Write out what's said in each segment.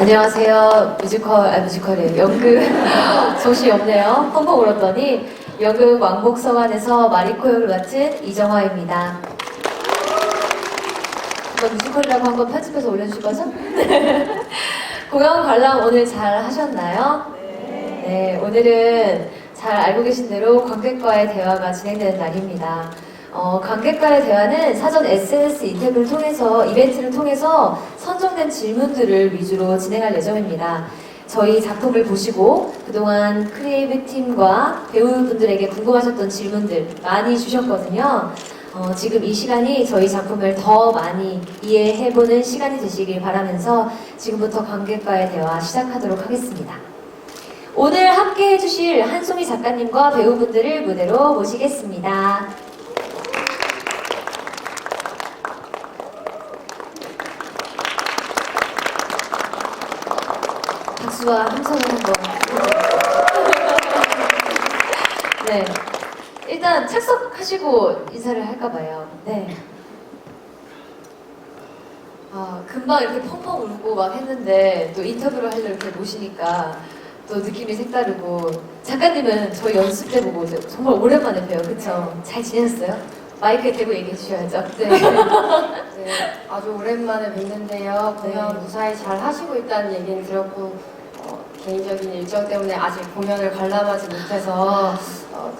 안녕하세요. 뮤지컬이에요. 연극 소식이 없네요. 펑펑 울었더니 연극 왕복서관에서 마리코 역을 맡은 이정화입니다. 한번 뮤지컬이라고 한번 편집해서 올려주실 거죠? 공연 관람 오늘 잘 하셨나요? 네, 오늘은 잘 알고 계신 대로 관객과의 대화가 진행되는 날입니다. 관객과의 대화는 사전 SNS 이벤트를 통해서 선정된 질문들을 위주로 진행할 예정입니다. 저희 작품을 보시고 그동안 크리에이티브 팀과 배우분들에게 궁금하셨던 질문들 많이 주셨거든요. 지금 이 시간이 저희 작품을 더 많이 이해해보는 시간이 되시길 바라면서 지금부터 관객과의 대화 시작하도록 하겠습니다. 오늘 함께 해주실 한송이 작가님과 배우분들을 무대로 모시겠습니다. 박수와 함성을 한번. 네. 일단 착석하시고 인사를 할까봐요. 네. 금방 이렇게 펑펑 울고 막 했는데 또 인터뷰를 하려고 이렇게 모시니까 또 느낌이 색다르고 작가님은 저희 연습 때 보고 정말 오랜만에 봬요. 그쵸? 잘 지냈어요? 마이크에 대고 얘기해 주셔야죠. 네. 네, 아주 오랜만에 뵙는데요. 공연 무사히 잘 하시고 있다는 얘기는 들었고 개인적인 일정 때문에 아직 공연을 관람하지 못해서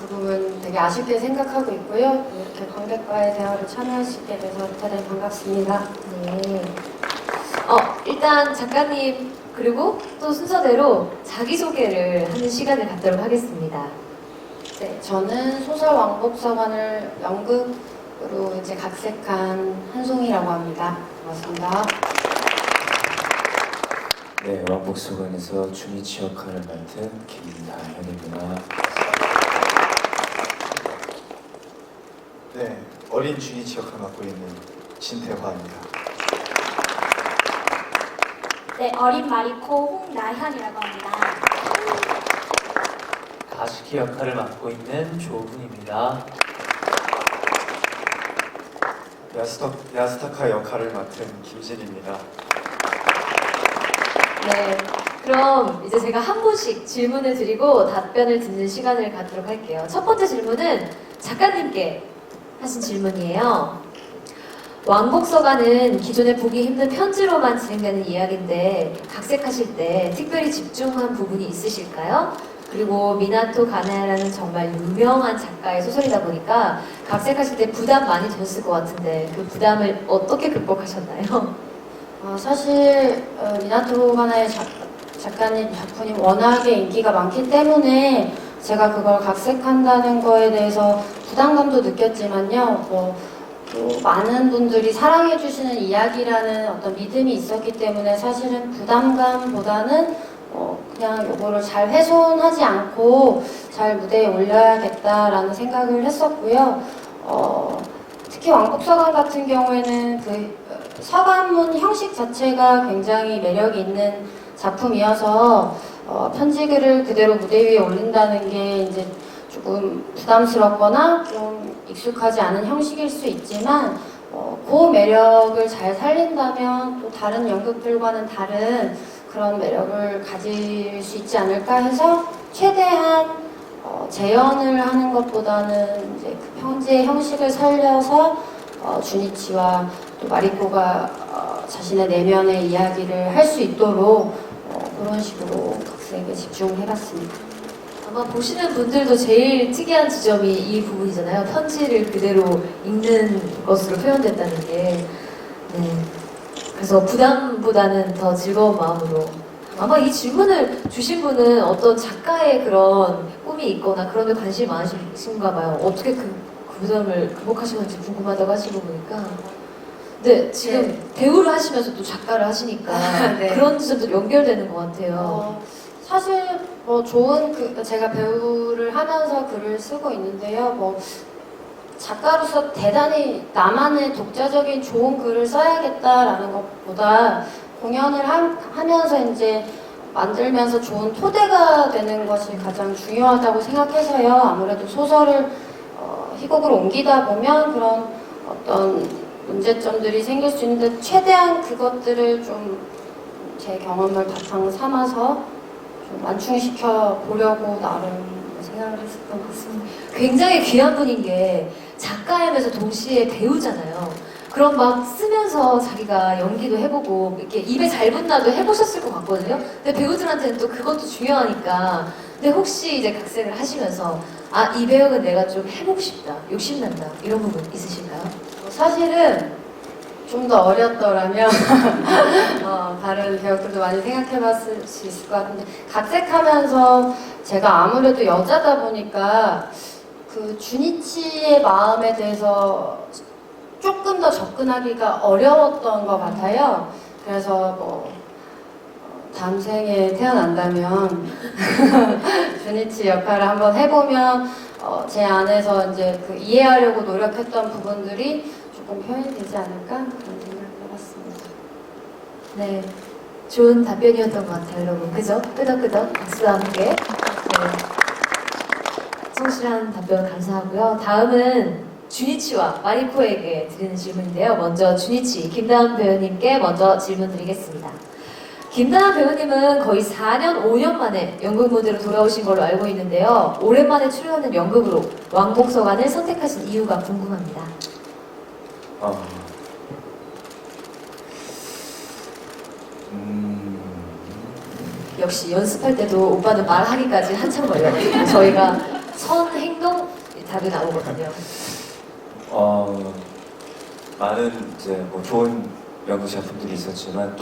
그 부분 되게 아쉽게 생각하고 있고요. 이렇게 관객과의 대화를 참여할 수 있게 돼서 대단히 반갑습니다. 네. 일단 작가님 그리고 또 순서대로 자기소개를 하는 시간을 갖도록 하겠습니다. 네, 저는 소설 왕복서관을 연극으로 이제 각색한 한송이라고 합니다. 반갑습니다. 네, 왕복서관에서 준이치 역할을 맡은 김다현입니다. 네, 어린 준이치 역할을 맡고 있는 신태화입니다. 네, 어린 마리코 홍나현이라고 합니다. 가시키 역할을 맡고 있는 조훈입니다. 야스타카 역할을 맡은 김진입니다. 네. 그럼 이제 제가 한 분씩 질문을 드리고 답변을 듣는 시간을 갖도록 할게요. 첫 번째 질문은 작가님께 하신 질문이에요. 왕복서관은 기존에 보기 힘든 편지로만 진행되는 이야기인데 각색하실 때 특별히 집중한 부분이 있으실까요? 그리고 미나토 가나야라는 정말 유명한 작가의 소설이다 보니까 각색하실 때 부담 많이 되셨을 것 같은데 그 부담을 어떻게 극복하셨나요? 사실 미나토 가나의 작가님 작품이 워낙에 인기가 많기 때문에 제가 그걸 각색한다는 거에 대해서 부담감도 느꼈지만요. 또 많은 분들이 사랑해 주시는 이야기라는 어떤 믿음이 있었기 때문에 사실은 부담감보다는 그냥 이거를 잘 훼손하지 않고 잘 무대에 올려야겠다라는 생각을 했었고요. 특히 왕복서관 같은 경우에는 그 서관문 형식 자체가 굉장히 매력이 있는 작품이어서 편지글을 그대로 무대 위에 올린다는 게 이제 조금 부담스럽거나 좀 익숙하지 않은 형식일 수 있지만 그 매력을 잘 살린다면 또 다른 연극들과는 다른 그런 매력을 가질 수 있지 않을까 해서 최대한 재현을 하는 것보다는 이제 그 편지의 형식을 살려서 준이치와 또 마리코가 자신의 내면의 이야기를 할 수 있도록 그런 식으로 각색에 집중해봤습니다. 아마 보시는 분들도 제일 특이한 지점이 이 부분이잖아요. 편지를 그대로 읽는 것으로 표현됐다는 게. 네. 그래서 부담보다는 더 즐거운 마음으로. 아마 이 질문을 주신 분은 어떤 작가의 그런 꿈이 있거나 그런 데 관심이 많으신가 봐요. 어떻게 그 부담을 극복하신 건지 궁금하다고 하시고 보니까. 네, 지금 배우를 하시면서 또 작가를 하시니까 네. 그런 지점도 연결되는 것 같아요. 사실 좋은 제가 배우를 하면서 글을 쓰고 있는데요. 작가로서 대단히 나만의 독자적인 좋은 글을 써야겠다라는 것보다 공연을 하면서 이제 만들면서 좋은 토대가 되는 것이 가장 중요하다고 생각해서요. 아무래도 소설을 희곡으로 옮기다 보면 그런 어떤 문제점들이 생길 수 있는데 최대한 그것들을 좀 제 경험을 바탕 삼아서 좀 완충시켜 보려고 나름 생각을 했었던 것 같습니다. 굉장히 귀한 분인 게 작가이면서 동시에 배우잖아요. 그럼 막 쓰면서 자기가 연기도 해보고 이렇게 입에 잘 붙나도 해보셨을 것 같거든요. 근데 배우들한테는 또 그것도 중요하니까. 근데 혹시 이제 각색을 하시면서 아, 이 배역은 내가 좀 해보고 싶다, 욕심난다 이런 부분 있으실까요? 사실은 좀 더 어렸더라면 다른 배역들도 많이 생각해봤을 수 있을 것 같은데 각색하면서 제가 아무래도 여자다 보니까 그 주니치의 마음에 대해서 조금 더 접근하기가 어려웠던 것 같아요. 그래서 뭐 다음 생에 태어난다면 주니치 역할을 한번 해보면 제 안에서 이제 그 이해하려고 노력했던 부분들이 조금 표현이 되지 않을까 그런 생각을 해봤습니다. 네, 좋은 답변이었던 것 같아요, 여러분. 그죠? 끄덕끄덕 박수와 함께. 네. 성실한 답변 감사하고요. 다음은 주니치와 마리코에게 드리는 질문인데요. 먼저 주니치 김다은 배우님께 먼저 질문 드리겠습니다. 김다은 배우님은 거의 4년, 5년 만에 연극 무대로 돌아오신 걸로 알고 있는데요. 오랜만에 출연하는 연극으로 왕복서관을 선택하신 이유가 궁금합니다. 역시 연습할 때도 오빠는 말하기까지 한참 걸려요. 저희가 선, 행동 답이 나오거든요. 많은 이제 뭐 좋은 연극 작품들이 있었지만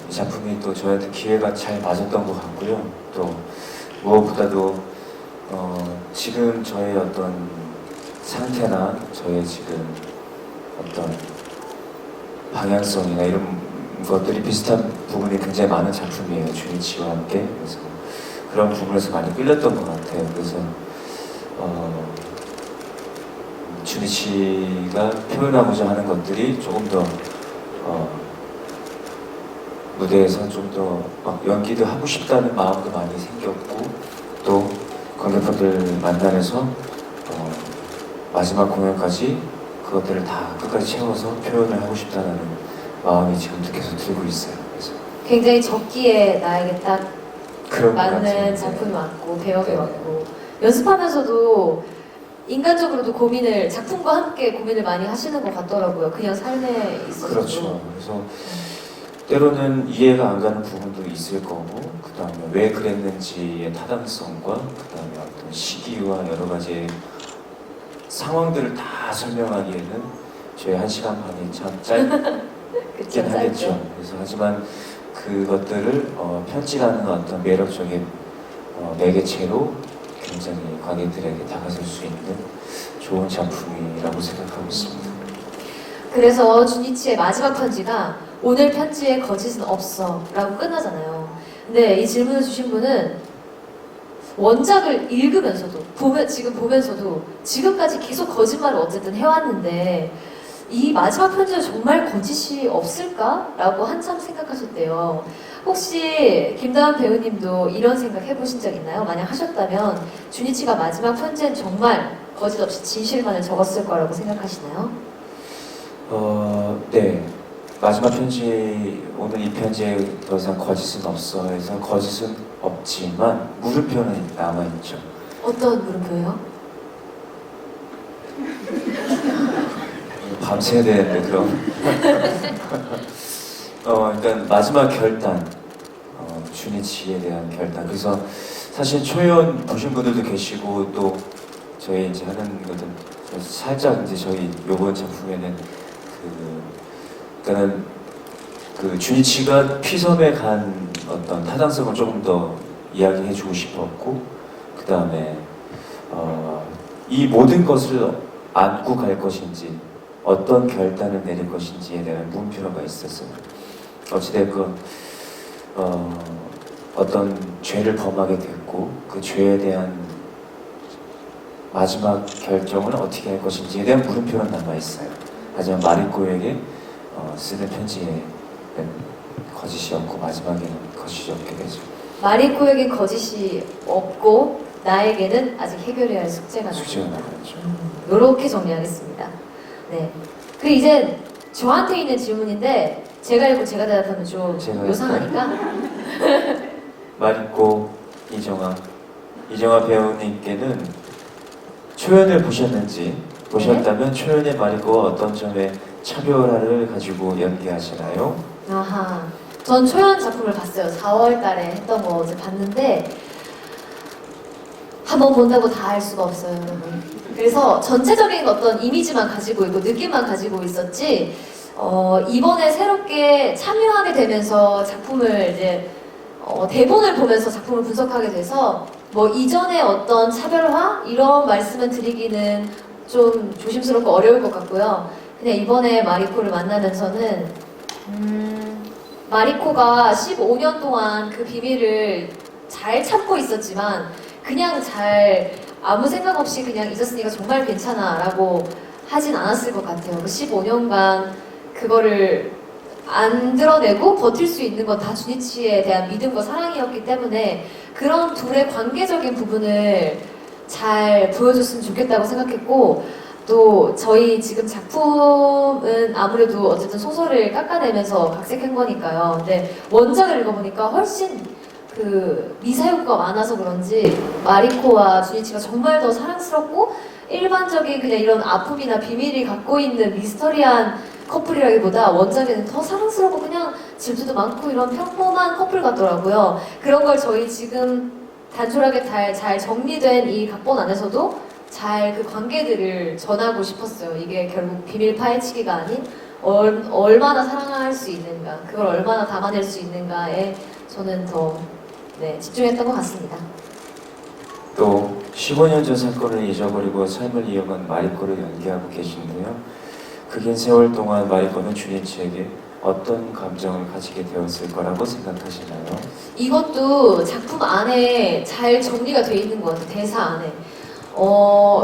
이 작품이 또 저한테 기회가 잘 맞았던 것 같고요. 또 무엇보다도 지금 저의 어떤 상태나 저의 지금 어떤 방향성이나 이런 것들이 비슷한 부분이 굉장히 많은 작품이에요. 주니치와 함께. 그래서 그런 부분에서 많이 끌렸던 것 같아요. 그래서 주니치가 표현하고자 하는 것들이 조금 더 무대에서 좀 더 연기도 하고 싶다는 마음도 많이 생겼고 또 관객분들 만나면서 마지막 공연까지 그것들을 다 끝까지 채워서 표현을 하고 싶다는 마음이 지금도 계속 들고 있어요. 그래서 굉장히 적기에 나에게 딱 그런 것 맞는 같아요. 작품이 왔고 배역이 네. 왔고 연습하면서도 인간적으로도 고민을 작품과 함께 고민을 많이 하시는 것 같더라고요. 그냥 삶에 있어서. 그렇죠. 그래서 때로는 이해가 안 가는 부분도 있을 거고 그 다음에 왜 그랬는지의 타당성과 그 다음에 어떤 시기와 여러 가지 상황들을 다 설명하기에는 저희 1시간 반이 참 그쵸, 짧긴 하겠죠. 짧죠. 그래서 하지만 그것들을 편지라는 어떤 매력적인 매개체로 굉장히 관객들에게 다가설 수 있는 좋은 작품이라고 생각하고 있습니다. 그래서 주니치의 마지막 편지가 오늘 편지에 거짓은 없어 라고 끝나잖아요. 근데 이 질문을 주신 분은 원작을 읽으면서도 지금 보면서도 지금까지 계속 거짓말을 어쨌든 해왔는데 이 마지막 편지에 정말 거짓이 없을까? 라고 한참 생각하셨대요. 혹시 김다은 배우님도 이런 생각 해보신 적 있나요? 만약 하셨다면 주니치가 마지막 편지엔 정말 거짓 없이 진실만을 적었을 거라고 생각하시나요? 네. 마지막 편지, 오늘 이 편지에 더 이상 거짓은 없어 해서 거짓은 없지만 물음표는 남아있죠. 어떤 물음표요? 밤새야 되는데 그럼. 일단 마지막 결단, 주니치에 대한 결단. 그래서 사실 초연 보신 분들도 계시고 또 저희 이제 하는 것들 살짝 이제 저희 요번 작품에는 그러니까는 그 주니치가 피섬에 간 어떤 타당성을 조금 더 이야기해주고 싶었고 그 다음에 이 모든 것을 안고 갈 것인지 어떤 결단을 내릴 것인지에 대한 물음표가 있었어요. 어찌됐건 어떤 죄를 범하게 됐고 그 죄에 대한 마지막 결정을 어떻게 할 것인지에 대한 물음표는 남아있어요. 하지만 마리코에게 쓰는 편지에는 거짓이 없고 마지막에는 거짓이 없게 되죠. 마리코에게 거짓이 없고 나에게는 아직 해결해야 할 숙제가 숙제가 남았다. 남았죠. 이렇게 정리하겠습니다. 네. 그리고 이제 저한테 있는 질문인데 제가 읽고 제가 대답하면 좀 제가 요상하니까 마리코 이정아 배우님께는 초연을 보셨는지 보셨다면 초연의 마리코와 어떤 점에 차별화를 가지고 연기하시나요? 아하. 전 초연 작품을 봤어요. 4월 달에 했던 거 어제 봤는데 한번 본다고 다 알 수가 없어요, 여러분. 그래서 전체적인 어떤 이미지만 가지고 있고 느낌만 가지고 있었지 이번에 새롭게 참여하게 되면서 작품을 이제 대본을 보면서 작품을 분석하게 돼서 뭐 이전에 어떤 차별화 이런 말씀을 드리기는 좀 조심스럽고 어려울 것 같고요. 그냥 이번에 마리코를 만나면서는 마리코가 15년 동안 그 비밀을 잘 참고 있었지만 그냥 잘 아무 생각 없이 그냥 잊었으니까 정말 괜찮아 라고 하진 않았을 것 같아요. 그 15년간 그거를 안 드러내고 버틸 수 있는 건 다 주니치에 대한 믿음과 사랑이었기 때문에 그런 둘의 관계적인 부분을 잘 보여줬으면 좋겠다고 생각했고 또 저희 지금 작품은 아무래도 어쨌든 소설을 깎아내면서 각색한 거니까요. 근데 원작을 읽어보니까 훨씬 그 미사효과가 많아서 그런지 마리코와 주니치가 정말 더 사랑스럽고 일반적인 그냥 이런 아픔이나 비밀이 갖고 있는 미스터리한 커플이라기보다 원작에는 더 사랑스럽고 그냥 질투도 많고 이런 평범한 커플 같더라고요. 그런 걸 저희 지금 단촐하게 잘 정리된 이 각본 안에서도 잘 그 관계들을 전하고 싶었어요. 이게 결국 비밀 파헤치기가 아닌 얼마나 사랑할 수 있는가, 그걸 얼마나 담아낼 수 있는가에 저는 더 집중했던 것 같습니다. 또 15년 전 사건을 잊어버리고 삶을 이어간 마리코를 연기하고 계신데요. 그 긴 세월 동안 마리코는 주니치에게 어떤 감정을 가지게 되었을 거라고 생각하시나요? 이것도 작품 안에 잘 정리가 돼 있는 것 같아요. 대사 안에.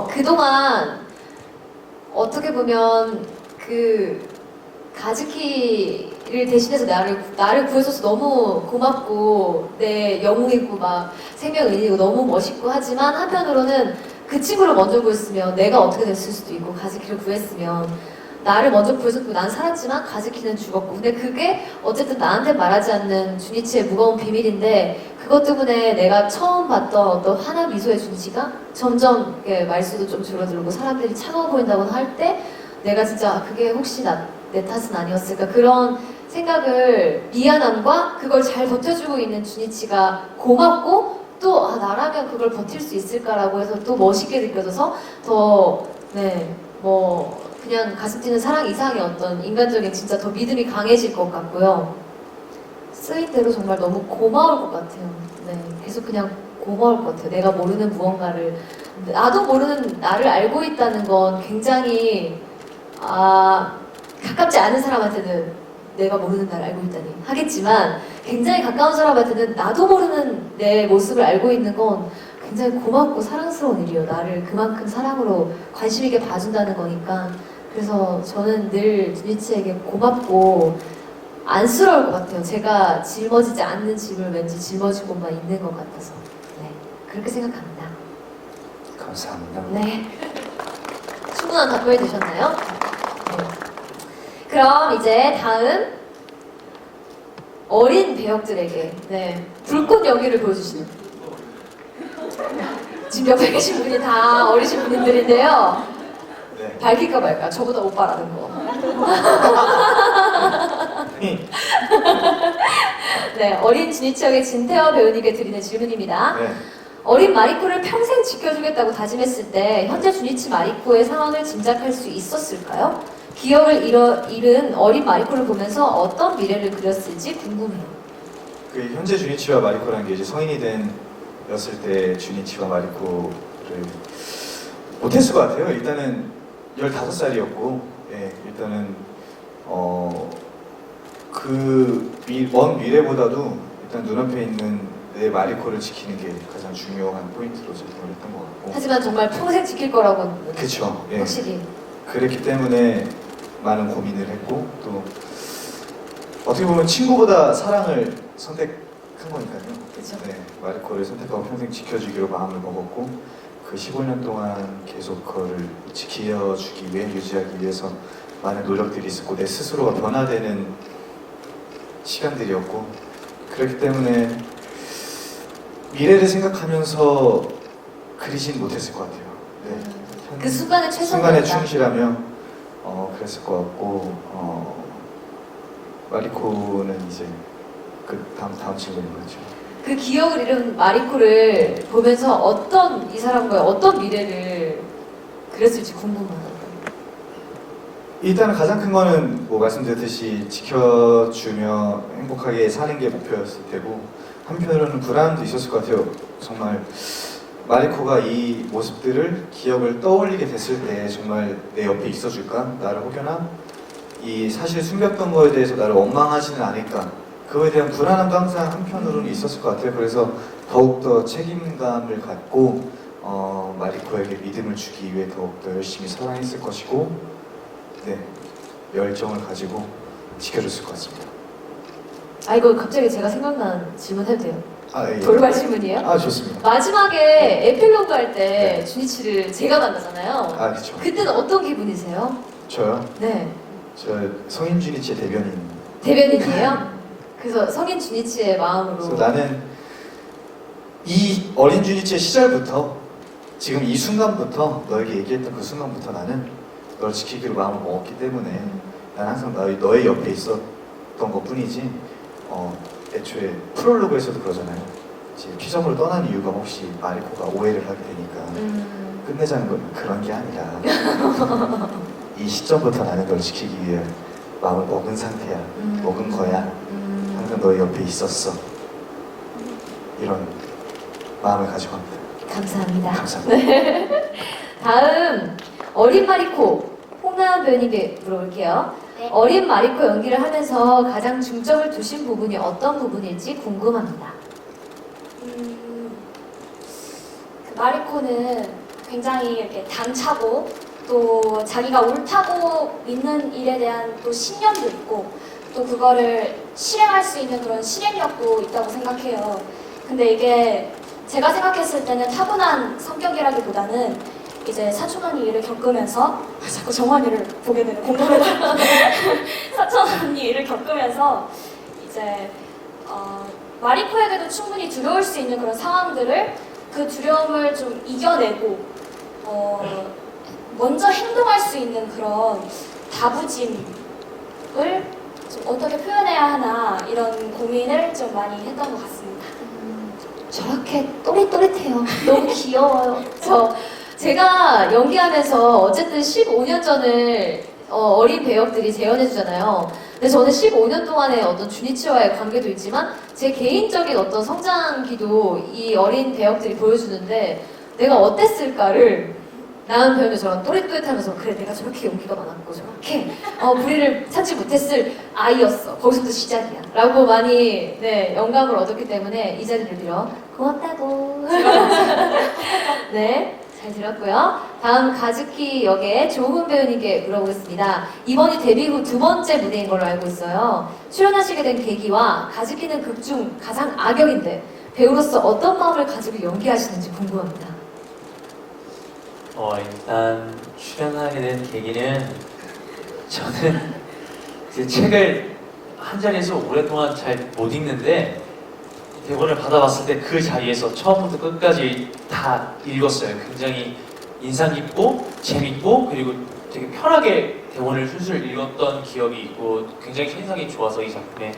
그동안 어떻게 보면 그 가즈키를 대신해서 나를 구해줘서 너무 고맙고 내 영웅이고 막 생명의이고 너무 멋있고 하지만 한편으로는 그 친구를 먼저 구했으면 내가 어떻게 됐을 수도 있고 가즈키를 구했으면 나를 먼저 구해줬고 난 살았지만 가즈키는 죽었고 근데 그게 어쨌든 나한테 말하지 않는 주니치의 무거운 비밀인데 그것 때문에 내가 처음 봤던 어떤 화나 미소의 주니치가 점점 말수도 좀 줄어들고 사람들이 차가워 보인다고 할 때 내가 진짜 그게 혹시 내 탓은 아니었을까 그런 생각을 미안함과 그걸 잘 버텨주고 있는 주니치가 고맙고 또 나라면 그걸 버틸 수 있을까라고 해서 또 멋있게 느껴져서 더 그냥 가슴 뛰는 사랑 이상의 어떤 인간적인 진짜 더 믿음이 강해질 것 같고요. 쓰인 대로 정말 너무 고마울 것 같아요. 계속 그냥 고마울 것 같아요. 내가 모르는 무언가를 나도 모르는 나를 알고 있다는 건 굉장히 가깝지 않은 사람한테는 내가 모르는 나를 알고 있다니 하겠지만 굉장히 가까운 사람한테는 나도 모르는 내 모습을 알고 있는 건 굉장히 고맙고 사랑스러운 일이에요. 나를 그만큼 사랑으로 관심 있게 봐준다는 거니까 그래서 저는 늘 주니치에게 고맙고 안쓰러울 것 같아요. 제가 짊어지지 않는 짐을 왠지 짊어지고만 있는 것 같아서 그렇게 생각합니다. 감사합니다. 네. 충분한 답변이 되셨나요? 그럼 이제 다음 어린 배역들에게 불꽃 연기를 보여주시는 지금 옆에 계신 분이 다 어리신 분들인데요. 네. 밝힐까 말까 저보다 오빠라는 거. 어린 주니치 역의 진태화 배우님께 드리는 질문입니다. 네. 어린 마리코를 평생 지켜주겠다고 다짐했을 때 현재 주니치 마리코의 상황을 짐작할 수 있었을까요? 기억을 잃은 어린 마리코를 보면서 어떤 미래를 그렸을지 궁금해요. 그 현재 주니치와 마리코라는 게 이제 성인이 였을 때 주니치와 마리코를 못했을 것 같아요. 일단은 15살이었고, 일단은 그 먼 미래보다도 일단 눈앞에 있는 내 마리코를 지키는 게 가장 중요한 포인트로 작동을 했던 것 같고. 하지만 정말 평생 지킬 거라고 그렇죠. 확실히. 그랬기 때문에 많은 고민을 했고 또 어떻게 보면 친구보다 사랑을 선택한 거니까요. 그렇죠. 마리코를 선택하고 평생 지켜주기로 마음을 먹었고 그 15년 동안 계속 그거를 지켜주기 위해 유지하기 위해서 많은 노력들이 있었고 내 스스로가 변화되는 시간들이었고 그렇기 때문에 미래를 생각하면서 그리진 못했을 것 같아요. 네. 그 순간에 순간에 최선을 충실하며 그랬을 것 같고 마리코는 이제 그 다음 질문인 거죠. 그 기억을 잃은 마리코를 보면서 어떤 이 사람과의 어떤 미래를 그렸을지 궁금하다. 일단은 가장 큰 거는 뭐 말씀드렸듯이 지켜주며 행복하게 사는 게 목표였을 테고 한편으로는 불안도 있었을 것 같아요. 정말 마리코가 이 모습들을 기억을 떠올리게 됐을 때 정말 내 옆에 있어줄까? 나를 혹여나 이 사실 숨겼던 거에 대해서 나를 원망하지는 않을까? 그거에 대한 불안함도 항상 한편으로는 있었을 것 같아요. 그래서 더욱더 책임감을 갖고 마리코에게 믿음을 주기 위해 더욱더 열심히 사랑했을 것이고 네, 열정을 가지고 지켜줬을 것 같습니다. 아 이거 갑자기 제가 생각난 질문 해도 돼요? 예. 돌발 질문이에요? 좋습니다. 마지막에 에필로그 할 때 네. 준이치를 제가 만나잖아요. 그렇죠. 그때는 어떤 기분이세요? 저요? 네. 저 성인 주니치의 대변인. 대변인이에요? 그래서 성인 준이치의 마음으로. 그래서 나는 이 어린 주니치의 시절부터 지금 이 순간부터 너에게 얘기했던 그 순간부터 나는 널 지키기로 마음을 먹었기 때문에 난 항상 너의 옆에 있었던 것 뿐이지 애초에 프롤로그에서도 그러잖아요. 이제 피섬으로 떠난 이유가 혹시 마리코가 오해를 하게 되니까 끝내자는 건 그런 게 아니라 이 시점부터 나는 널 지키기 위해 마음을 먹은 상태야. 먹은 거야. 항상 너의 옆에 있었어. 이런 마음을 가지고 합니다. 감사합니다. 감사합니다. 다음 어린 마리코 홍나연 배우님께 물어볼게요. 네. 어린 마리코 연기를 하면서 가장 중점을 두신 부분이 어떤 부분일지 궁금합니다. 그 마리코는 굉장히 이렇게 당차고 또 자기가 옳다고 믿는 일에 대한 또 신념도 있고 또 그거를 실행할 수 있는 그런 실행력도 있다고 생각해요. 근데 이게 제가 생각했을 때는 타고난 성격이라기보다는 이제 사촌 언니 일을 겪으면서 자꾸 정환이를 보게 되는 공감을 사촌 언니 일을 겪으면서 이제 마리코에게도 충분히 두려울 수 있는 그런 상황들을 그 두려움을 좀 이겨내고 먼저 행동할 수 있는 그런 다부짐을 좀 어떻게 표현해야 하나 이런 고민을 좀 많이 했던 것 같습니다. 저렇게 또릿또릿해요. 너무 귀여워요. 제가 연기하면서 어쨌든 15년 전을 어린 배역들이 재현해주잖아요. 근데 저는 15년 동안의 어떤 주니치와의 관계도 있지만 제 개인적인 어떤 성장기도 이 어린 배역들이 보여주는데 내가 어땠을까를 나은 배우는 저랑 또릿또릿하면서 그래 내가 저렇게 용기가 많았고 저렇게 불의를 참지 못했을 아이였어. 거기서부터 시작이야. 라고 많이 영감을 얻었기 때문에 이 자리를 빌어 고맙다고. 네. 잘 들었고요. 다음 가즈키 역의 조훈 배우님께 물어보겠습니다. 이번이 데뷔 후 두 번째 무대인 걸로 알고 있어요. 출연하시게 된 계기와 가즈키는 극 중 가장 악역인데 배우로서 어떤 마음을 가지고 연기하시는지 궁금합니다. 일단 출연하게 된 계기는 저는 제 책을 한 자리에서 오랫동안 잘 못 읽는데 대본을 받아봤을 때 그 자리에서 처음부터 끝까지 다 읽었어요. 굉장히 인상 깊고 재밌고 그리고 되게 편하게 대본을 술술 읽었던 기억이 있고 굉장히 인상이 좋아서 이 작품에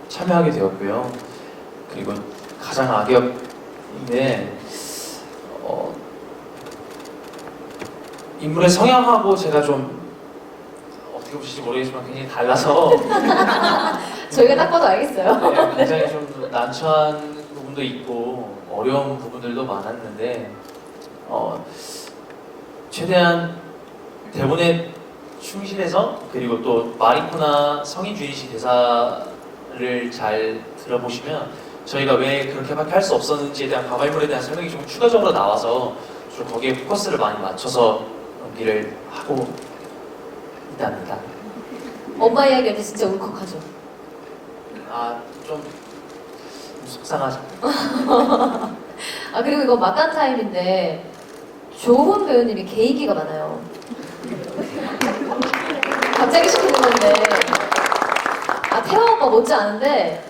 참여하게 되었고요. 그리고 가장 악역인데 인물의 성향하고 제가 좀 어떻게 보실지 모르겠지만 굉장히 달라서 저희가 딱 봐도 알겠어요. 네, 굉장히 좀 난처한 부분도 있고 어려운 부분들도 많았는데 최대한 대본에 충실해서 그리고 또 마리코나 성인 주니치 대사를 잘 들어보시면 저희가 왜 그렇게밖에 할 수 없었는지에 대한 과발물에 대한 설명이 좀 추가적으로 나와서 좀 거기에 포커스를 많이 맞춰서 연기를 하고 있답니다. 엄마 이야기할 때 진짜 울컥하죠. 좀 속상하죠. 그리고 이거 막간 타임인데 조훈 배우님이 개인기가 많아요. 갑자기 시키는 건데. 아, 태호 오빠 못지 않은데,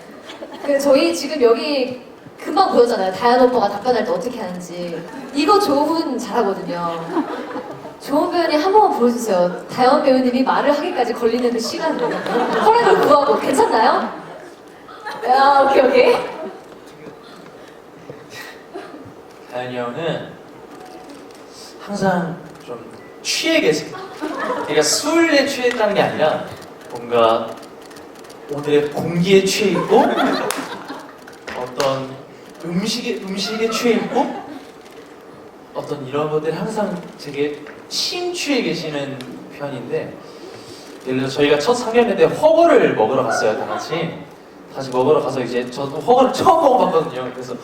저희 지금 여기 금방 보였잖아요. 다현 오빠가 답변할 때 어떻게 하는지. 이거 조훈 잘하거든요. 조훈 배우님 한 번만 보여주세요. 다현 배우님이 말을 하기까지 걸리는 그 시간을. 허락을 구하고. 괜찮나요? 야, 오케이. 다현이 형은 항상 좀 취해 계세요. 그러니까 술에 취했다는 게 아니라 뭔가 오늘의 공기에 취해 있고 어떤 음식에 취해 있고 어떤 이런 것들이 항상 되게 심취해 계시는 편인데, 예를 들어 저희가 첫 상견례 때 허거를 먹으러 갔어요. 다 같이 먹으러 가서 이제 저도 허거를 처음 먹어봤거든요. 그래서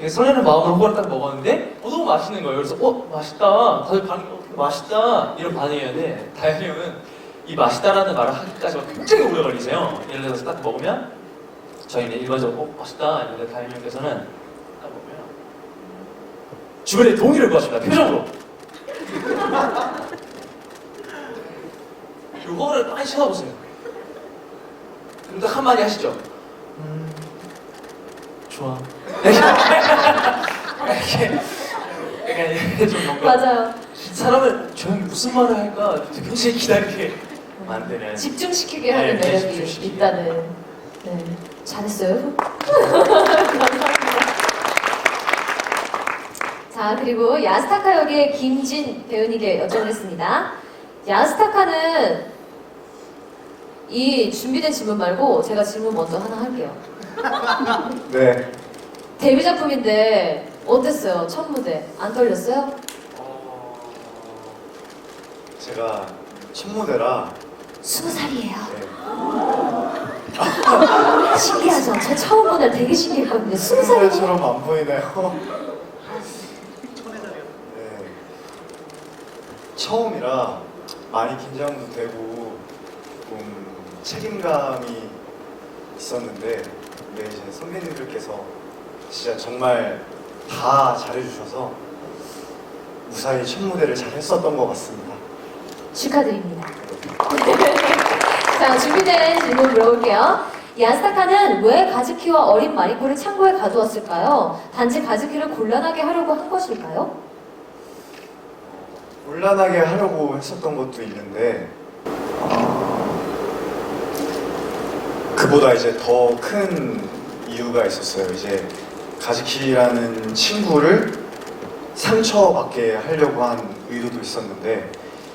설레는 마음으로 허거를 딱 먹었는데 너무 맛있는 거예요. 그래서 맛있다. 다들 반응이 맛있다 이런 반응이었는데, 다현이 형은 이 맛있다라는 말을 하기까지 굉장히 오래 걸리세요. 예를 들어서 딱 먹으면 저희는 일반적으로 맛있다 이런데 다현이 형께서는 딱 먹으면 주변에 동의를 구하십니다. 표정으로. 그리고 허거를 많이 쳐다보세요. 그럼 딱 한마디 하시죠. 좋아. 이렇게 좀 뭔가 맞아요. 이 사람은 조용히 무슨 말을 할까 굉장히 기다리게 만드는. 집중시키게 하는 네, 매력이 집중시키게. 있다는. 네. 잘했어요. 자, 그리고 야스타카 역의 김진 배우님께 여쭤보겠습니다. 야스타카는 이 준비된 질문 말고 제가 질문 먼저 하나 할게요. 네. 데뷔 작품인데 어땠어요? 첫 무대 안 떨렸어요? 제가 첫 무대라 20살이에요. 네. 신기하죠? 저 처음 무대 되게 신기했거든요. 20살이에요. 처럼 안 보이네요. 네. 처음이라 많이 긴장도 되고 좀 책임감이 있었는데, 근데 이제 선배님들께서 진짜 정말 다 잘해주셔서 무사히 첫 무대를 잘 했었던 것 같습니다. 축하드립니다. 자, 준비된 질문 물어볼게요. 야스타카는 왜 가즈키와 어린 마리코를 창고에 가두었을까요? 단지 가즈키를 곤란하게 하려고 한 것일까요? 곤란하게 하려고 했었던 것도 있는데, 그보다 이제 더 큰 이유가 있었어요. 이제 가즈키라는 친구를 상처받게 하려고 한 의도도 있었는데,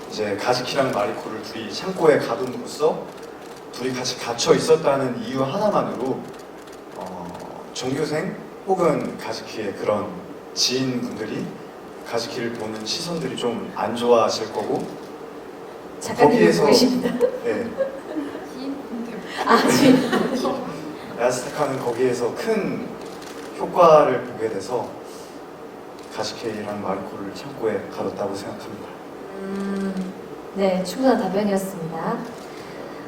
이제 가즈키랑 마리코를 둘이 창고에 가둠으로써 둘이 같이 갇혀 있었다는 이유 하나만으로 전교생 혹은 가즈키의 그런 지인분들이 가즈키를 보는 시선들이 좀 안 좋아질 거고, 작가님이 거기에서- 보고 계십니다. 네, 아, 지금. 야스타카는 거기에서 큰 효과를 보게 돼서 가즈키랑 마리코를 창고에 가뒀다고 생각합니다. 네, 충분한 답변이었습니다.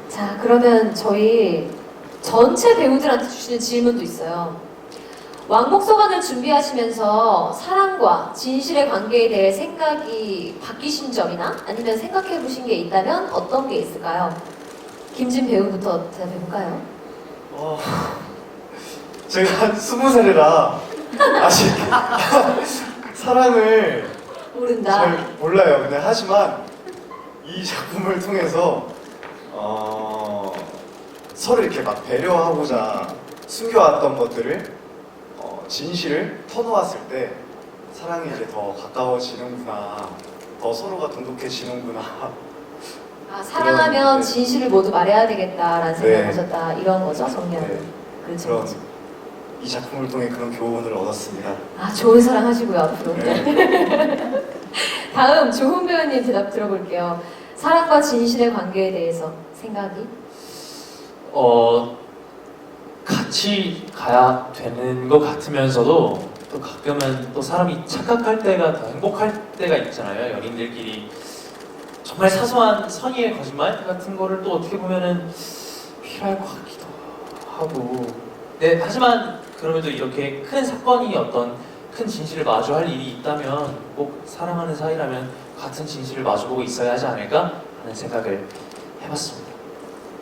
자, 그러면 저희 전체 배우들한테 주시는 질문도 있어요. 왕복서관을 준비하시면서 사랑과 진실의 관계에 대해 생각이 바뀌신 점이나 아니면 생각해 보신 게 있다면 어떤 게 있을까요? 김진 배우부터 대답해볼까요? 제가 20살이라 아직 사랑을 모른다. 잘 몰라요. 근데 하지만 이 작품을 통해서 서로 이렇게 막 배려하고자 숨겨왔던 것들을 진실을 터놓았을 때 사랑이 이제 더 가까워지는구나, 더 서로가 돈독해지는구나. 아, 사랑하면 네. 진실을 모두 말해야 되겠다라는 생각을 네. 하셨다. 이런 거죠, 정리하는. 네. 그렇죠. 그런 그렇죠. 이 작품을 통해 그런 교훈을 얻었습니다. 아, 좋은 사랑 하시고요, 앞으로. 네. 다음, 조훈 배우님 대답 들어볼게요. 사랑과 진실의 관계에 대해서 생각이? 같이 가야 되는 것 같으면서도 또 가끔은 또 사람이 착각할 때가 더 행복할 때가 있잖아요. 연인들끼리 정말 사소한 선의의 거짓말 같은 거를 또 어떻게 보면은 필요할 것 같기도 하고. 네, 하지만 그럼에도 이렇게 큰 사건이 어떤 큰 진실을 마주할 일이 있다면 꼭 사랑하는 사이라면 같은 진실을 마주보고 있어야 하지 않을까 하는 생각을 해봤습니다.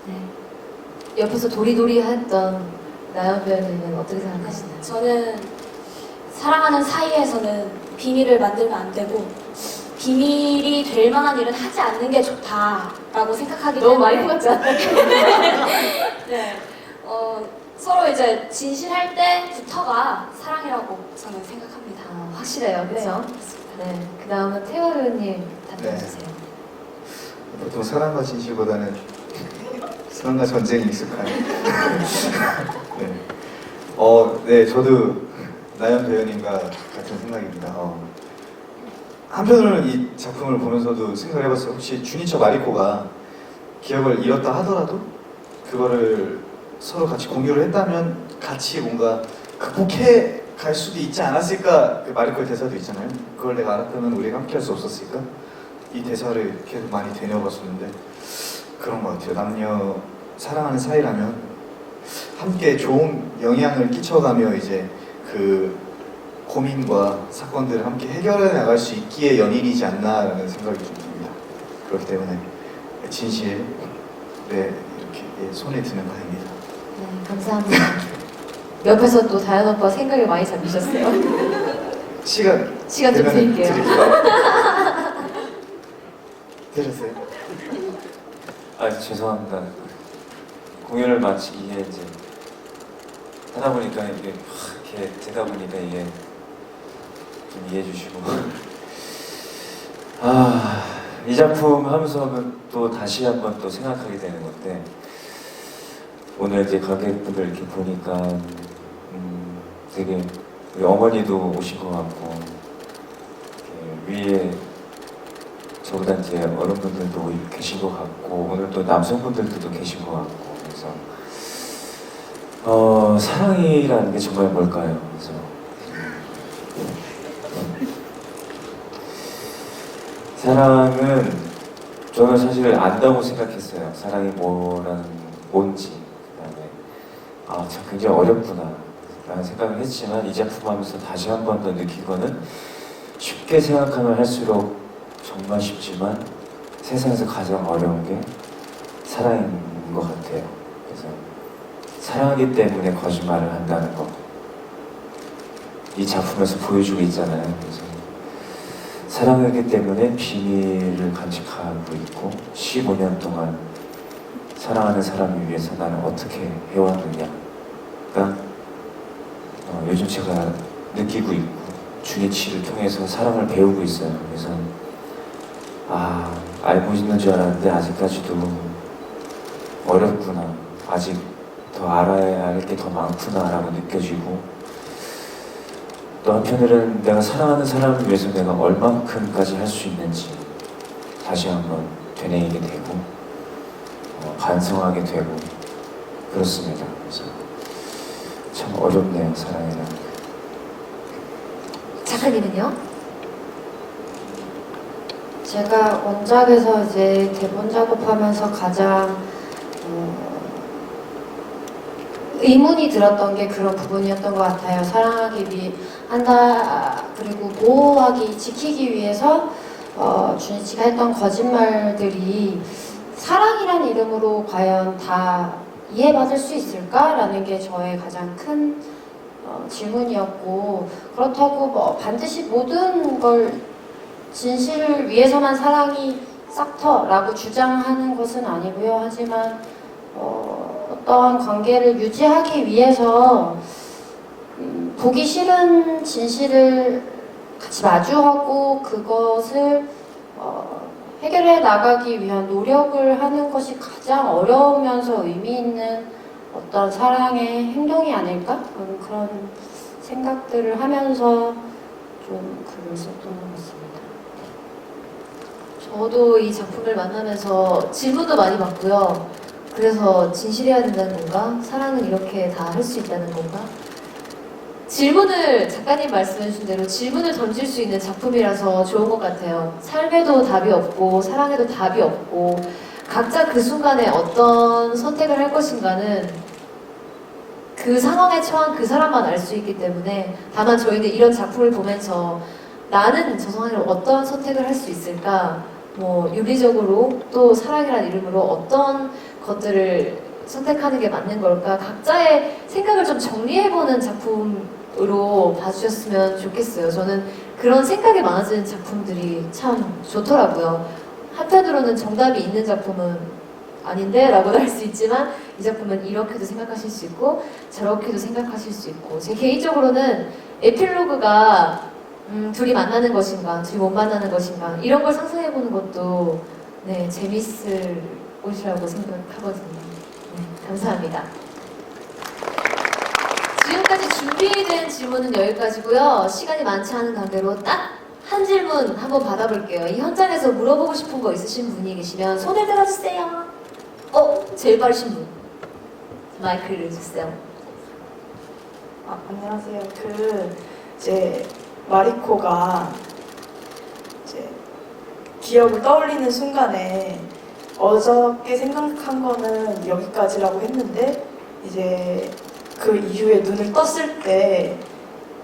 네. 옆에서 도리도리 했던 나연 배우님은 어떻게 생각하시나요? 저는 사랑하는 사이에서는 비밀을 만들면 안 되고 비밀이 될 만한 일은 하지 않는 게 좋다라고 생각하기 너무 때문에 많이 뽑았잖아요. 네, 서로 이제 진실할 때부터가 사랑이라고 저는 생각합니다. 확실해요, 그렇죠? 네. 그 다음은 태호 배우님 답변해주세요. 보통 사랑과 진실보다는 사랑과 전쟁이 익숙한. 네. 네, 저도 나연 배우님과 같은 생각입니다. 한편으로는 이 작품을 보면서도 생각을 해봤어요. 혹시 주니처 마리코가 기억을 잃었다 하더라도 그거를 서로 같이 공유를 했다면 같이 뭔가 극복해 갈 수도 있지 않았을까? 그 마리코의 대사도 있잖아요. 그걸 내가 알았다면 우리가 함께 할 수 없었을까? 이 대사를 계속 많이 되뇌어봤었는데 그런 것 같아요. 남녀 사랑하는 사이라면 함께 좋은 영향을 끼쳐가며 이제 그 고민과 사건들을 함께 해결해 나갈 수 있기에 연인이지 않나라는 생각이 좀 듭니다. 그렇기 때문에 진실에 이렇게 손에 드는 바입니다. 네, 감사합니다. 옆에서 또 다현 오빠 생각이 많이 잡히셨어요. 시간 시간 좀 되면은 드릴게요. 되셨어요? 아 죄송합니다. 공연을 마치 이게 이제 하다 보니까 이게 확 이렇게 되다 보니까 이게 좀 이해해 주시고 이 작품 하면서는 또 다시 한번 또 생각하게 되는 건데 오늘 이제 관객분들 이렇게 보니까 되게 우리 어머니도 오신 것 같고 위에 저보다 이제 어른분들도 계신 것 같고 오늘 또 남성분들도 계신 것 같고 그래서 사랑이라는 게 정말 뭘까요? 그래서 사랑은 저는 사실 안다고 생각했어요. 사랑이 뭔지 그다음에 참 굉장히 어렵구나 라는 생각을 했지만 이 작품 하면서 다시 한 번 더 느끼고는 쉽게 생각하면 할수록 정말 쉽지만 세상에서 가장 어려운 게 사랑인 것 같아요. 그래서 사랑하기 때문에 거짓말을 한다는 거. 이 작품에서 보여주고 있잖아요. 그래서 사랑하기 때문에 비밀을 간직하고 있고 15년 동안 사랑하는 사람을 위해서 나는 어떻게 해왔느냐가 요즘 제가 느끼고 있고 주니치를 통해서 사랑을 배우고 있어요. 그래서 알고 있는 줄 알았는데 아직까지도 어렵구나. 아직 더 알아야 할 게 더 많구나라고 느껴지고 또 한편으로는 내가 사랑하는 사람을 위해서 내가 얼만큼까지 할 수 있는지 다시 한번 되뇌이게 되고 반성하게 되고 그렇습니다. 그래서 참 어렵네요, 사랑이라는 게. 작가님은요? 제가 원작에서 이제 대본 작업하면서 가장 의문이 들었던 게 그런 부분이었던 것 같아요. 사랑하기 위해 한다 그리고 보호하기 지키기 위해서 주니치가 했던 거짓말들이 사랑이란 이름으로 과연 다 이해받을 수 있을까라는 게 저의 가장 큰 질문이었고 그렇다고 뭐 반드시 모든 걸 진실을 위해서만 사랑이 싹터라고 주장하는 것은 아니고요. 하지만 어떠한 관계를 유지하기 위해서 보기 싫은 진실을 같이 마주하고 그것을 해결해 나가기 위한 노력을 하는 것이 가장 어려우면서 의미 있는 어떤 사랑의 행동이 아닐까? 그런 생각들을 하면서 좀 글을 썼던 것 같습니다. 저도 이 작품을 만나면서 질문도 많이 받고요. 그래서 진실해야 된다는 건가? 사랑은 이렇게 다 할 수 있다는 건가? 질문을 작가님 말씀해주신 대로 질문을 던질 수 있는 작품이라서 좋은 것 같아요. 삶에도 답이 없고 사랑에도 답이 없고 각자 그 순간에 어떤 선택을 할 것인가는 그 상황에 처한 그 사람만 알 수 있기 때문에 다만 저희는 이런 작품을 보면서 나는 저 상황에서 어떤 선택을 할 수 있을까 뭐 윤리적으로 또 사랑이라는 이름으로 어떤 것들을 선택하는 게 맞는 걸까 각자의 생각을 좀 정리해보는 작품으로 봐주셨으면 좋겠어요. 저는 그런 생각이 많아지는 작품들이 참 좋더라고요. 한편으로는 정답이 있는 작품은 아닌데 라고도 할 수 있지만 이 작품은 이렇게도 생각하실 수 있고 저렇게도 생각하실 수 있고 제 개인적으로는 에필로그가 둘이 만나는 것인가 둘이 못 만나는 것인가 이런 걸 상상해보는 것도 네, 재밌을 곳이라고 생각하거든요. 네, 감사합니다. 지금까지 준비된 질문은 여기까지고요. 시간이 많지 않은 관계로 딱 한 질문 한번 받아볼게요. 이 현장에서 물어보고 싶은 거 있으신 분이 계시면 손을 들어주세요. 제일 빠르신 분. 마이크를 주세요. 안녕하세요. 이제 마리코가 이제 기억을 떠올리는 순간에 어저께 생각한 거는 여기까지라고 했는데 이제 그 이후에 눈을 떴을 때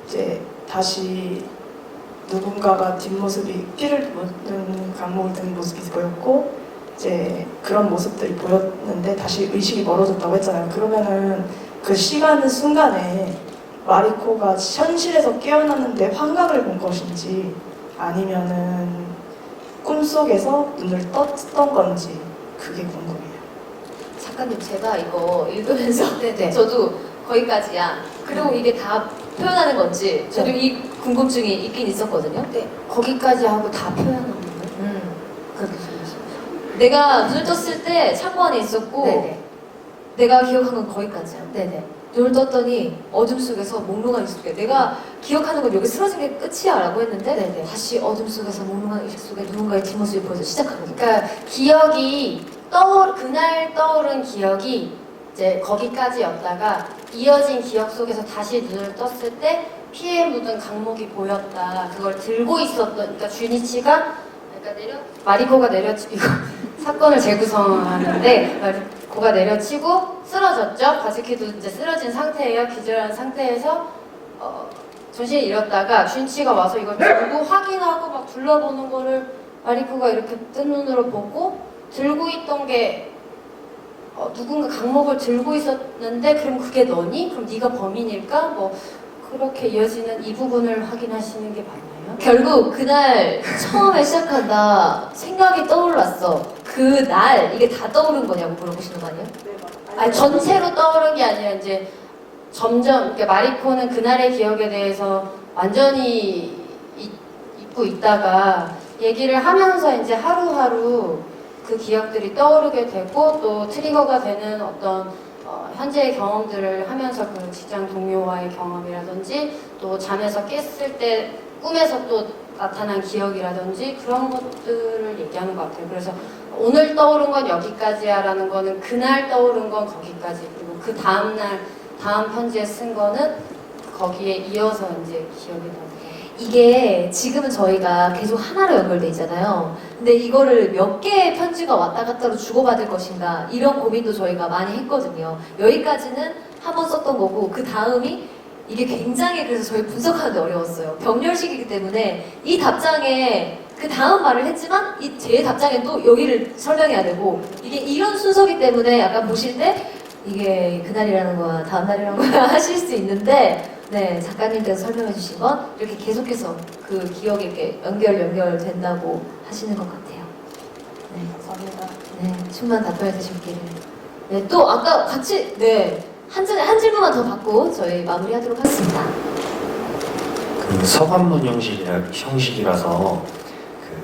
이제 다시 누군가가 뒷모습이 피를 묻는 강목을 든 모습이 보였고 이제 그런 모습들이 보였는데 다시 의식이 멀어졌다고 했잖아요. 그러면은 그 시간 순간에 마리코가 현실에서 깨어났는데 환각을 본 것인지 아니면은 꿈속에서 눈을 떴던 건지 그게 궁금해요. 작가님 제가 이거 읽으면서 네네. 저도 거기까지야. 그리고 이게 다 표현하는 건지 저도 이 궁금증이 있긴 있었거든요. 네, 거기까지 하고 다 표현하는 거예요? 그렇게 생각했어요. 내가 눈을 떴을 때 창고 안에 있었고 네네. 내가 기억한 건 거기까지야. 네네. 눈을 떴더니 어둠 속에서 몽롱한 의식 속에 내가 기억하는 건 여기 쓰러진 게 끝이야 라고 했는데 네네. 다시 어둠 속에서 몽롱한 의식 속에 누군가의 뒷모습이 보여서 시작하거든요. 그러니까 기억이 그날 떠오른 기억이 이제 거기까지였다가 이어진 기억 속에서 다시 눈을 떴을 때 피에 묻은 강목이 보였다. 그걸 들고 있었던, 그러니까 주니치가 마리코가 내려치고 이거 사건을 재구성하는데 마리코가 내려치고 쓰러졌죠. 가즈키도 이제 쓰러진 상태예요. 기절한 상태에서 정신을 잃었다가 주니치가 와서 이걸 들고 확인하고 막 둘러보는 거를 마리코가 이렇게 뜬 눈으로 보고 들고 있던 게 누군가 강목을 들고 있었는데 그럼 그게 너니? 그럼 네가 범인일까? 뭐 그렇게 이어지는 이 부분을 확인하시는 게 맞나요? 결국 그날 처음에 시작한다 생각이 떠올랐어. 그날 이게 다 떠오른 거냐고 물어보시는 거 아니에요? 아니 전체로 떠오른 게 아니라 이제 점점 그러니까 마리코는 그날의 기억에 대해서 완전히 잊고 있다가 얘기를 하면서 이제 하루하루 그 기억들이 떠오르게 되고 또 트리거가 되는 어떤 현재의 경험들을 하면서 그 직장 동료와의 경험이라든지 또 잠에서 깼을 때 꿈에서 또 나타난 기억이라든지 그런 것들을 얘기하는 것 같아요. 그래서 오늘 떠오른 건 여기까지야 라는 거는 그날 떠오른 건 거기까지 그리고 그 다음날 다음 편지에 쓴 거는 거기에 이어서 이제 기억이 나요. 이게 지금은 저희가 계속 하나로 연결돼 있잖아요. 근데 이거를 몇 개의 편지가 왔다 갔다로 주고받을 것인가 이런 고민도 저희가 많이 했거든요. 여기까지는 한 번 썼던 거고 그 다음이 이게 굉장히 그래서 저희 분석하는데 어려웠어요. 병렬식이기 때문에 이 답장에 그 다음 말을 했지만 이 제 답장에 또 여기를 설명해야 되고 이게 이런 순서기 때문에 약간 보실 때 이게 그날이라는 거야 다음 날이라는 거야 하실 수 있는데 네, 작가님께서 설명해 주신 건 이렇게 계속해서 그 기억에 이렇게 연결된다고 하시는 것 같아요. 네, 감사합니다. 네, 충분한 답변이 되셨기를. 네, 또 아까 같이 한 질문만 더 받고 저희 마무리하도록 하겠습니다. 그 서관문 형식이라서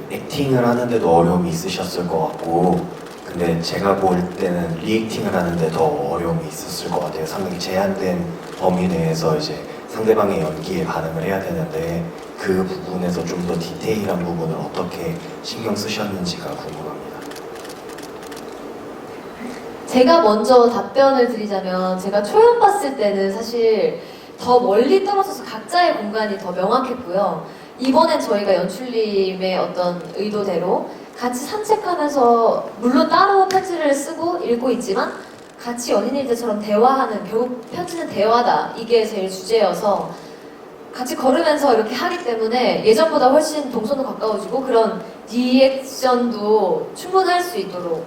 그 액팅을 하는데도 어려움이 있으셨을 것 같고 근데 제가 볼 때는 리액팅을 하는데 더 어려움이 있었을 것 같아요. 상당히 제한된 범위 내에서 이제 상대방의 연기에 반응을 해야 되는데 그 부분에서 좀 더 디테일한 부분을 어떻게 신경 쓰셨는지가 궁금합니다. 제가 먼저 답변을 드리자면 제가 초연 봤을 때는 사실 더 멀리 떨어져서 각자의 공간이 더 명확했고요. 이번엔 저희가 연출님의 어떤 의도대로 같이 산책하면서 물론 따로 편지를 쓰고 읽고 있지만 같이 연인일 때처럼 대화하는 결국 편지는 대화다 이게 제일 주제여서 같이 걸으면서 이렇게 하기 때문에 예전보다 훨씬 동선도 가까워지고 그런 리액션도 충분할 수 있도록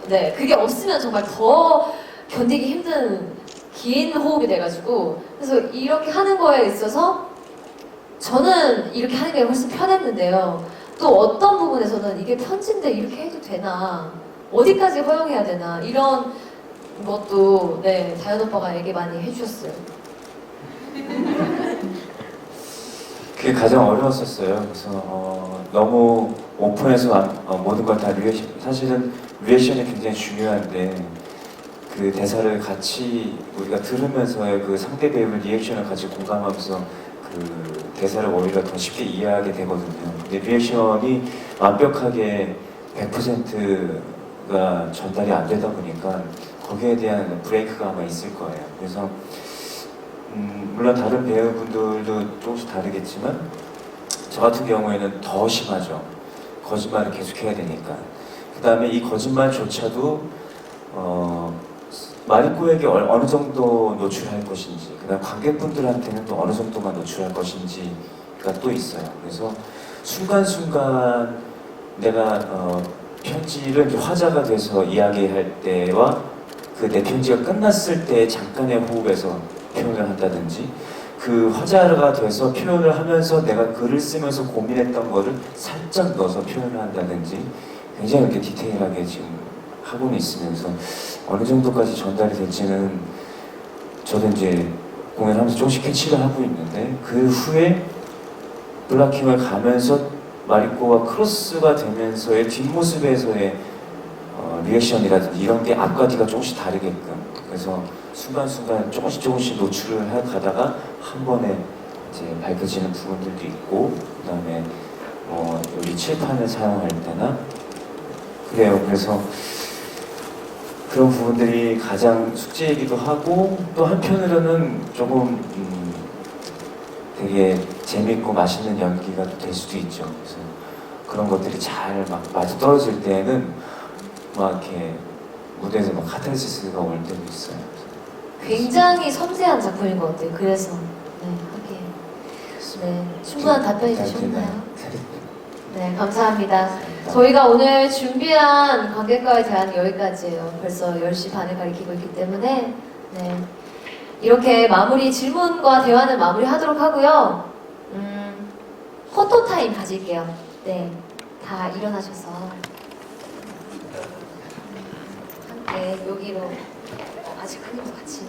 네 그게 없으면 정말 더 견디기 힘든 긴 호흡이 돼가지고 그래서 이렇게 하는 거에 있어서 저는 이렇게 하는 게 훨씬 편했는데요. 또 어떤 부분에서는 이게 편지인데 이렇게 해도 되나 어디까지 허용해야 되나 이런 것도 네 다현 오빠가 얘기 많이 해주셨어요. 그게 가장 어려웠었어요. 그래서 너무 오픈해서 모든 걸 다 리액션, 사실은 리액션이 굉장히 중요한데 그 대사를 같이 우리가 들으면서의 그 상대 배우의 리액션을 같이 공감하면서 그 대사를 오히려 더 쉽게 이해하게 되거든요. 근데 리액션이 완벽하게 100%가 전달이 안 되다 보니까 거기에 대한 브레이크가 아마 있을 거예요. 그래서 물론 다른 배우분들도 조금씩 다르겠지만 저 같은 경우에는 더 심하죠. 거짓말을 계속해야 되니까. 그 다음에 이 거짓말조차도 마리코에게 어느 정도 노출할 것인지, 그 다음 관객분들한테는 또 어느 정도만 노출할 것인지가 또 있어요. 그래서 순간순간 내가 편지를 이제 화자가 돼서 이야기할 때와 그 내 편지가 끝났을 때 잠깐의 호흡에서 표현을 한다든지 그 화자가 돼서 표현을 하면서 내가 글을 쓰면서 고민했던 거를 살짝 넣어서 표현을 한다든지 굉장히 이렇게 디테일하게 지금 하고는 있으면서 어느 정도까지 전달이 될지는 저도 이제 공연하면서 조금씩 캐치를 하고 있는데 그 후에 블락킹을 가면서 마리코와 크로스가 되면서의 뒷모습에서의 리액션이라든지 이런 게 앞과 뒤가 조금씩 다르게끔 그래서 순간순간 조금씩 노출을 가다가 한 번에 이제 밝혀지는 부분들도 있고 그 다음에 여기 칠판을 사용할 때나 그래요. 그래서 그런 부분들이 가장 숙제이기도 하고 또 한편으로는 조금 되게 재밌고 맛있는 연기가 될 수도 있죠. 그래서 그런 것들이 잘 막 맞아 떨어질 때는 막 이렇게 무대에서 막 카타르시스가 올 때도 있어요. 굉장히 섬세한 작품인 것 같아요. 그래서 네 하기에 네 충분한 답변이 되셨나요? 네 감사합니다. 저희가 오늘 준비한 관객과의 대화는 여기까지예요. 벌써 10시 반을 가리키고 있기 때문에 네 이렇게 마무리 질문과 대화는 마무리하도록 하고요. 포토 타임 가질게요. 네 다 일어나셔서 함께 여기로 아직 큰님도 같이.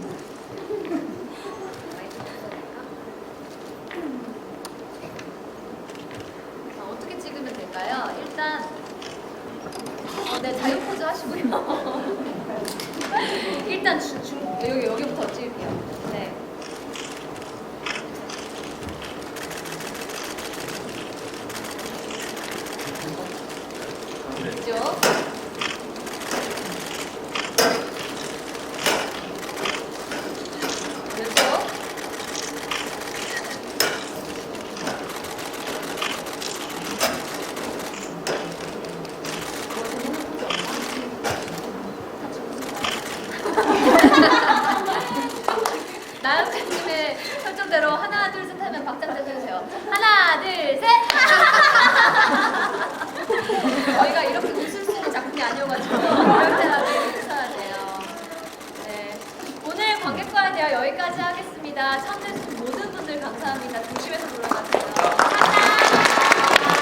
어떻게 찍으면 될까요? 일단 네 자유 포즈 하시고요. 일단 여기부터 찍을게요. 네. 그죠? 나영쌤님의 설정대로 하나 둘 셋 하면 박장대 해주세요. 하나 둘 셋. 저희가 이렇게 웃을 수 있는 작품이 아니어가지고 절대하게 웃어야 돼요. 네, 오늘 관객과의 대화 여기까지 하겠습니다. 참여해주신 모든 분들 감사합니다. 조심해서 돌아가세요. 감사합니다.